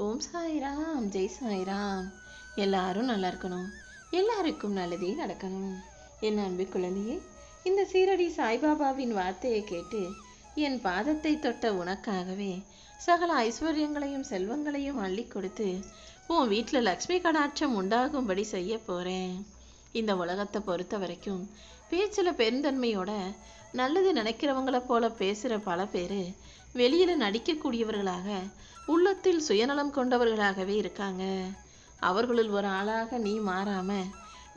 ஓம் சாய்ராம், ஜெய் சாய்ராம். எல்லாரும் நல்லா இருக்கணும், எல்லாருக்கும் நல்லதே நடக்கணும். என் அன்பு குழந்தையே, இந்த சீரடி சாய்பாபாவின் வார்த்தையை கேட்டு என் பாதத்தை தொட்ட உனக்காகவே சகல ஐஸ்வர்யங்களையும் செல்வங்களையும் அள்ளி கொடுத்து உன் வீட்டில் லக்ஷ்மி கடாட்சம் உண்டாகும்படி செய்ய போறேன். இந்த உலகத்தை பொறுத்த வரைக்கும் பேச்சில் பெருந்தன்மையோட நல்லது நினைக்கிறவங்களை போல பேசுகிற பல பேர் வெளியில் நடிக்கக்கூடியவர்களாக உள்ளத்தில் சுயநலம் கொண்டவர்களாகவே இருக்காங்க. அவர்களுள் ஒரு ஆளாக நீ மாறாம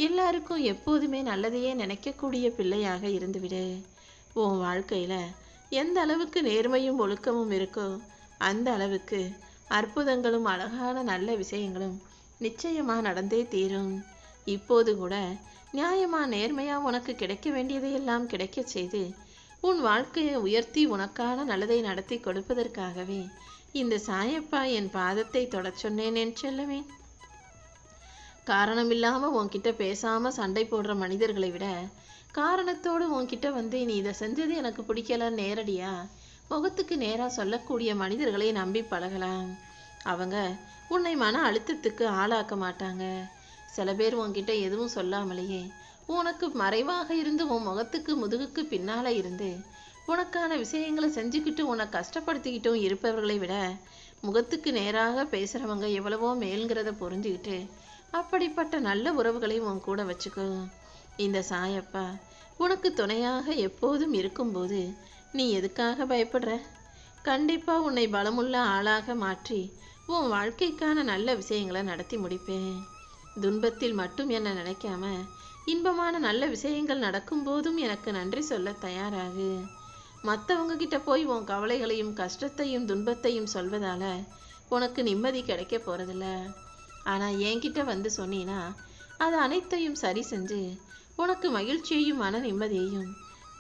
எல்லாருக்கும் எப்போதுமே நல்லதையே நினைக்கக்கூடிய பிள்ளையாக இருந்துவிடு. உன் வாழ்க்கையில் எந்த அளவுக்கு நேர்மையும் ஒழுக்கமும் இருக்கோ அந்த அளவுக்கு அற்புதங்களும் அழகான நல்ல விஷயங்களும் நிச்சயமாக நடந்தே தீரும். இப்போது கூட நியாயமா நேர்மையா உனக்கு கிடைக்க வேண்டியதையெல்லாம் கிடைக்க செய்து உன் வாழ்க்கையை உயர்த்தி உனக்கான நல்லதை நடத்தி கொடுப்பதற்காகவே இந்த சாயப்பா என் பாதத்தை தொடச் சொன்னேன் என் செல்லவே. காரணமில்லாம உன்கிட்ட பேசாம சண்டை போடுற மனிதர்களை விட காரணத்தோடு உன்கிட்ட வந்து நீ இதை செஞ்சது எனக்கு பிடிக்கல நேரடியா முகத்துக்கு நேரா சொல்லக்கூடிய மனிதர்களை நம்பி பழகலாம். அவங்க உன்னை மன அழுத்தத்துக்கு ஆளாக்க மாட்டாங்க. சில பேர் உன்கிட்ட எதுவும் சொல்லாமலேயே உனக்கு மறைவாக இருந்து உன் முகத்துக்கு முதுகுக்கு பின்னால இருந்து உனக்கான விஷயங்களை செஞ்சுக்கிட்டு உன்னை கஷ்டப்படுத்திக்கிட்டும் இருப்பவர்களை விட முகத்துக்கு நேராக பேசுகிறவங்க எவ்வளவோ மேல்கிறத புரிஞ்சுக்கிட்டு அப்படிப்பட்ட நல்ல உறவுகளை உன் கூட வச்சுக்கோ. இந்த சாயப்பா உனக்கு துணையாக எப்போதும் இருக்கும்போது நீ எதுக்காக பயப்படுற? கண்டிப்பாக உன்னை பலமுள்ள ஆளாக மாற்றி உன் வாழ்க்கைக்கான நல்ல விஷயங்களை நடத்தி முடிப்பேன். துன்பத்தில் மட்டும் என்ன நினைக்காம இன்பமான நல்ல விஷயங்கள் நடக்கும் போதும் எனக்கு நன்றி சொல்ல தயாராகு. மற்றவங்க கிட்ட போய் உன் கவலைகளையும் கஷ்டத்தையும் துன்பத்தையும் சொல்வதால உனக்கு நிம்மதி கிடைக்க போறதில்ல. ஆனால் என்கிட்ட வந்து சொன்னீன்னா அது அனைத்தையும் சரி செஞ்சு உனக்கு மகிழ்ச்சியையும் மன நிம்மதியையும்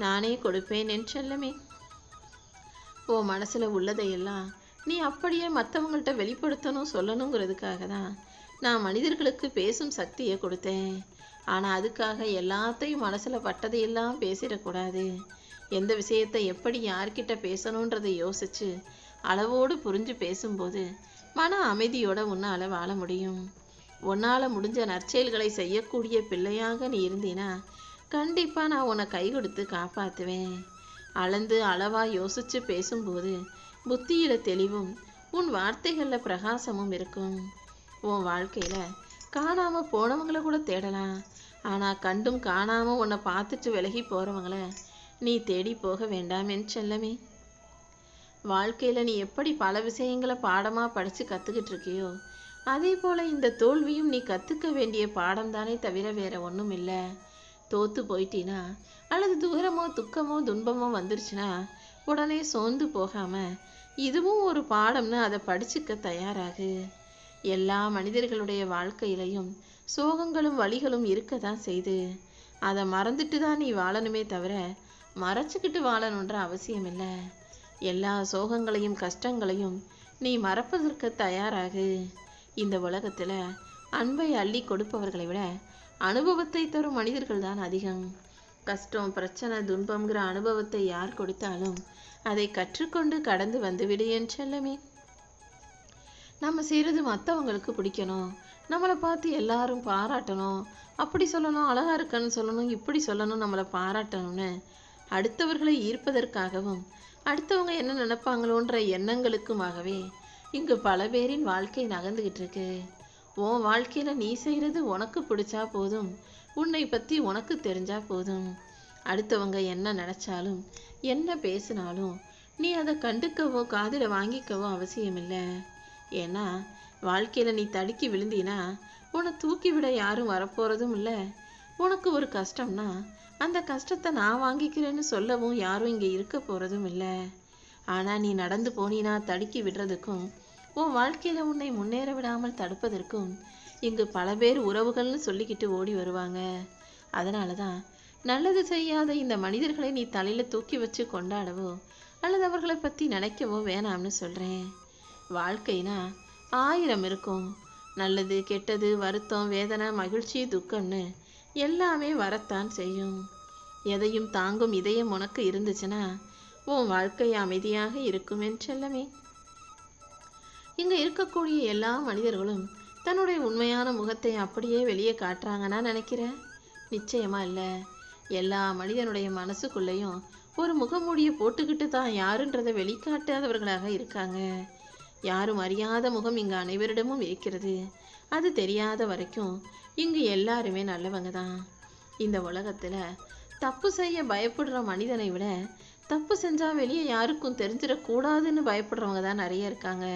நானே கொடுப்பேன் என் செல்லமே. உன் மனசுல உள்ளதையெல்லாம் நீ அப்படியே மற்றவங்கள்ட்ட வெளிப்படுத்தணும் சொல்லணுங்கிறதுக்காக தான் நான் மனிதர்களுக்கு பேசும் சக்தியை கொடுத்தேன். ஆனால் அதுக்காக எல்லாத்தையும் மனசில் பட்டதையெல்லாம் பேசிடக்கூடாது. எந்த விஷயத்தை எப்படி யார்கிட்ட பேசணுன்றதை யோசித்து அளவோடு புரிஞ்சு பேசும்போது மன அமைதியோட உன்னால் வாழ முடியும். உன்னால் முடிஞ்ச நற்செயல்களை செய்யக்கூடிய பிள்ளையாக நீ இருந்தீனா கண்டிப்பாக நான் உன்னை கை கொடுத்து காப்பாற்றுவேன். அளந்து அளவாக யோசித்து பேசும்போது புத்தியில் தெளிவும் உன் வார்த்தைகளில் பிரகாசமும் இருக்கும். உன் வாழ்க்கையில் காணாமல் போனவங்களை கூட தேடலாம். ஆனால் கண்டும் காணாமல் உன்னை பார்த்துட்டு விலகி போகிறவங்கள நீ தேடி போக வேண்டாம் என் செல்லமே. வாழ்க்கையில் நீ எப்படி பல விஷயங்களை பாடமாக படித்து கற்றுக்கிட்டு இருக்கியோ அதே போல் இந்த தோல்வியும் நீ கற்றுக்க வேண்டிய பாடம் தானே தவிர வேற ஒன்றும் இல்லை. தோற்று போயிட்டீனா அல்லது தூரமோ துக்கமோ துன்பமோ வந்துருச்சுன்னா உடனே சோர்ந்து போகாமல் இதுவும் ஒரு பாடம்னு அதை படிச்சுக்க தயாராகு. எல்லா மனிதர்களுடைய வாழ்க்கையிலையும் சோகங்களும் வலிகளும் இருக்க தான் செய்து அதை மறந்துட்டு தான் நீ வாழணுமே தவிர மறைச்சிக்கிட்டு வாழணுன்ற அவசியம் இல்லை. எல்லா சோகங்களையும் கஷ்டங்களையும் நீ மறப்பதற்கு தயாராகு. இந்த உலகத்தில் அன்பை அள்ளி கொடுப்பவர்களை விட அனுபவத்தை தரும் மனிதர்கள் தான் அதிகம். கஷ்டம் பிரச்சனை துன்பம்ங்கிற அனுபவத்தை யார் கொடுத்தாலும் அதை கற்றுக்கொண்டு கடந்து வந்துவிடு என் செல்லமே. நம்ம செய்கிறது மற்றவங்களுக்கு பிடிக்கணும், நம்மளை பார்த்து எல்லாரும் பாராட்டணும், அப்படி சொல்லணும், அழகாக இருக்கன்னு சொல்லணும், இப்படி சொல்லணும், நம்மளை பாராட்டணும்னு அடுத்தவர்களை ஈர்ப்பதற்காகவும் அடுத்தவங்க என்ன நினைப்பாங்களோன்ற எண்ணங்களுக்குமாகவே இங்கு பல பேரின் வாழ்க்கை நகர்ந்துக்கிட்டு இருக்கு. உன் வாழ்க்கையில் நீ செய்கிறது உனக்கு பிடிச்சா போதும், உன்னை பற்றி உனக்கு தெரிஞ்சா போதும். அடுத்தவங்க என்ன நினச்சாலும் என்ன பேசினாலும் நீ அதை கண்டுக்கவோ காதில் வாங்கிக்கவோ அவசியமில்லை. ஏன்னா வாழ்க்கையில் நீ தடுக்கி விழுந்தீனா உன்னை தூக்கி விட யாரும் வரப்போகிறதும் இல்லை. உனக்கு ஒரு கஷ்டம்னா அந்த கஷ்டத்தை நான் வாங்கிக்கிறேன்னு சொல்லவும் யாரும் இங்கே இருக்க போகிறதும் இல்லை. ஆனால் நீ நடந்து போனீனா தடுக்கி விடுறதுக்கும் உன் வாழ்க்கையில் உன்னை முன்னேற விடாமல் தடுப்பதற்கும் இங்கு பல பேர் உறவுகள்னு சொல்லிக்கிட்டு ஓடி வருவாங்க. அதனால தான் நல்லது செய்யாத இந்த மனிதர்களை நீ தலையில் தூக்கி வச்சு கொண்டாடவோ அல்லது அவர்களை பற்றி நினைக்கவோ வேணாம்னு சொல்கிறேன். வாழ்க்கைனா 1000 இருக்கும். நல்லது கெட்டது வருத்தம் வேதனை மகிழ்ச்சி துக்கம்னு எல்லாமே வரத்தான் செய்யும். எதையும் தாங்கும் இதயம் உனக்கு இருந்துச்சுன்னா உன் வாழ்க்கை அமைதியாக இருக்கும் என் செல்லமே. இங்க இருக்கக்கூடிய எல்லா மனிதர்களும் தன்னுடைய உண்மையான முகத்தை அப்படியே வெளியே காட்டுறாங்கன்னா நினைக்கிறேன்? நிச்சயமா இல்லை. எல்லா மனிதனுடைய மனசுக்குள்ளேயும் ஒரு முகமூடிய போட்டுக்கிட்டு தான் யாருன்றதை வெளிக்காட்டாதவர்களாக இருக்காங்க. யாரும் அறியாத முகம் இங்கு அனைவரிடமும் இருக்கிறது. அது தெரியாத வரைக்கும் இங்கு எல்லாருமே நல்லவங்க தான். இந்த உலகத்துல தப்பு செய்ய பயப்படுற மனிதனை விட தப்பு செஞ்சா வெளியே யாருக்கும் தெரிஞ்சிடக்கூடாதுன்னு பயப்படுறவங்க தான் நிறைய இருக்காங்க.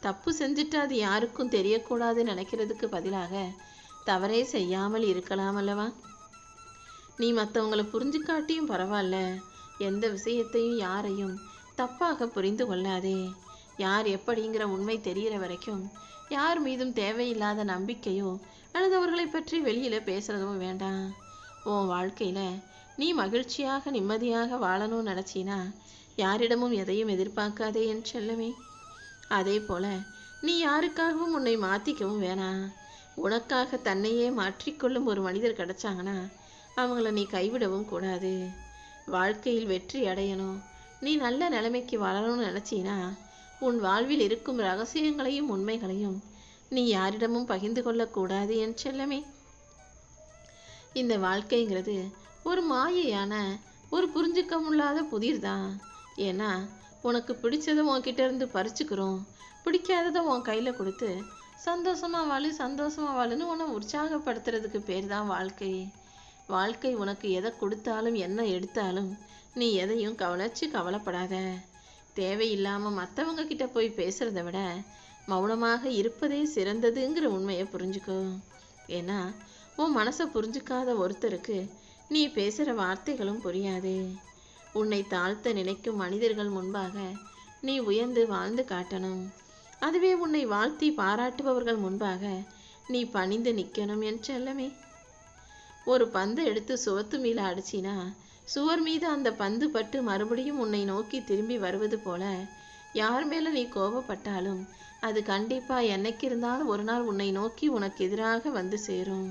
தப்பு செஞ்சுட்டு அது யாருக்கும் தெரியக்கூடாதுன்னு நினைக்கிறதுக்கு பதிலாக தவறே செய்யாமல் இருக்கலாம் அல்லவா? நீ மற்றவங்களை புரிஞ்சுக்காட்டியும் பரவாயில்ல, எந்த விஷயத்தையும் யாரையும் தப்பாக புரிந்து கொள்ளாதே. யார் எப்படிங்கிற உண்மை தெரிகிற வரைக்கும் யார் மீதும் தேவையில்லாத நம்பிக்கையோ அல்லது அவர்களை பற்றி வெளியில பேசுறதும் வேண்டாம். உன் வாழ்க்கையில நீ மகிழ்ச்சியாக நிம்மதியாக வாழணும்னு நினைச்சினா யாரிடமும் எதையும் எதிர்பார்க்காதே என் செல்லமே. அதே போல நீ யாருக்காகவும் உன்னை மாத்திக்கவும் வேணாம். உனக்காக தன்னையே மாற்றிக்கொள்ளும் ஒரு மனிதர் கிடைச்சாங்கன்னா அவங்கள நீ கைவிடவும் கூடாது. வாழ்க்கையில் வெற்றி அடையணும், நீ நல்ல நிலைமைக்கு வளரணும்னு நினைச்சினா உன் வாழ்வில் இருக்கும் ரகசியங்களையும் உண்மைகளையும் நீ யாரிடமும் பகிர்ந்து கொள்ளக்கூடாது என் செல்லமே. இந்த வாழ்க்கைங்கிறது ஒரு மாயையான ஒரு புரிஞ்சுக்க முடியாத புதிர் தான். ஏன்னா உனக்கு பிடிச்சதை உன்கிட்ட இருந்து பறிச்சுக்கிறோம், பிடிக்காததை உன் கையில கொடுத்து சந்தோஷமா வாழுன்னு உன்னை உற்சாகப்படுத்துறதுக்கு பேர் தான் வாழ்க்கை. வாழ்க்கை உனக்கு எதை கொடுத்தாலும் என்ன எடுத்தாலும் நீ எதையும் கவலைப்படாத. தேவையில்லாம மற்றவங்க கிட்ட போய் பேசுறதை விட மௌனமாக இருப்பதே சிறந்ததுங்கிற உண்மையை புரிஞ்சுக்கோ. ஏன்னா உன் மனசை புரிஞ்சுக்காத ஒருத்தருக்கு நீ பேசுற வார்த்தைகளும் புரியாது. உன்னை தாழ்த்த நினைக்கும் மனிதர்கள் முன்பாக நீ உயர்ந்து வாழ்ந்து காட்டணும். அதுவே உன்னை வாழ்த்தி பாராட்டுபவர்கள் முன்பாக நீ பணிந்து நிற்கணும் என் செல்லமே. ஒரு பந்தை எடுத்து சுவத்து மீது அடிச்சினா சுவர் மீது அந்த பந்து பட்டு மறுபடியும் உன்னை நோக்கி திரும்பி வருவது போல யார் மேல நீ கோபப்பட்டாலும் அது கண்டிப்பா என்னைக்கு இருந்தாலும் ஒரு நாள் உன்னை நோக்கி உனக்கு எதிராக வந்து சேரும்.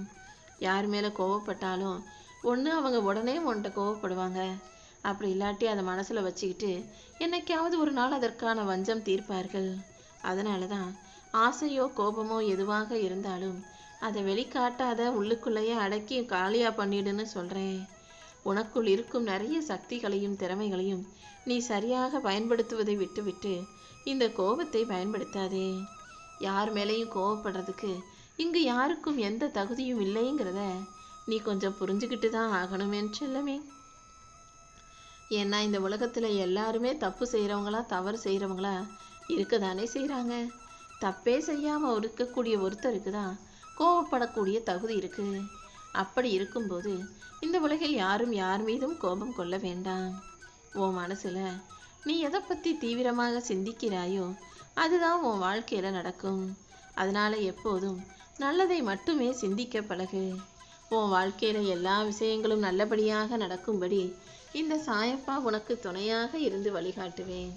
யார் மேல கோபப்பட்டாலும் ஒன்று அவங்க உடனே உன்கிட்ட கோபப்படுவாங்க, அப்படி இல்லாட்டி அதை மனசுல வச்சுக்கிட்டு என்னைக்காவது ஒரு நாள் அதற்கான வஞ்சம் தீர்ப்பார்கள். அதனால தான் ஆசையோ கோபமோ எதுவாக இருந்தாலும் அதை வெளிக்காட்டாத உள்ளுக்குள்ளேயே அடக்கி காலியா பண்ணிடுன்னு சொல்றேன். உனக்குள் இருக்கும் நிறைய சக்திகளையும் திறமைகளையும் நீ சரியாக பயன்படுத்துவதை விட்டுவிட்டு இந்த கோபத்தை பயன்படுத்தாதே. யார் மேலேயும் கோபப்படுறதுக்கு இங்கு யாருக்கும் எந்த தகுதியும் இல்லைங்கிறத நீ கொஞ்சம் புரிஞ்சுக்கிட்டு தான் ஆகணும் என் செல்லமே. ஏன்னா இந்த உலகத்துல எல்லாருமே தப்பு செய்யறவங்களா தவறு செய்யறவங்களா இருக்கதானே செய்யறாங்க. தப்பே செய்யாம இருக்கக்கூடிய ஒருத்தருக்கு தான் கோபப்படக்கூடிய தகுதி இருக்கு. அப்படி இருக்கும்போது இந்த உலகில் யாரும் யார் மீதும் கோபம் கொள்ள வேண்டாம். உன் மனசுல நீ எதை பத்தி தீவிரமாக சிந்திக்கிறாயோ அதுதான் உன் வாழ்க்கையில நடக்கும். அதனால எப்போதும் நல்லதை மட்டுமே சிந்திக்க பழகு. உன் வாழ்க்கையில எல்லா விஷயங்களும் நல்லபடியாக நடக்கும்படி இந்த சாயப்பா உனக்கு துணையாக இருந்து வழிகாட்டுவேன்.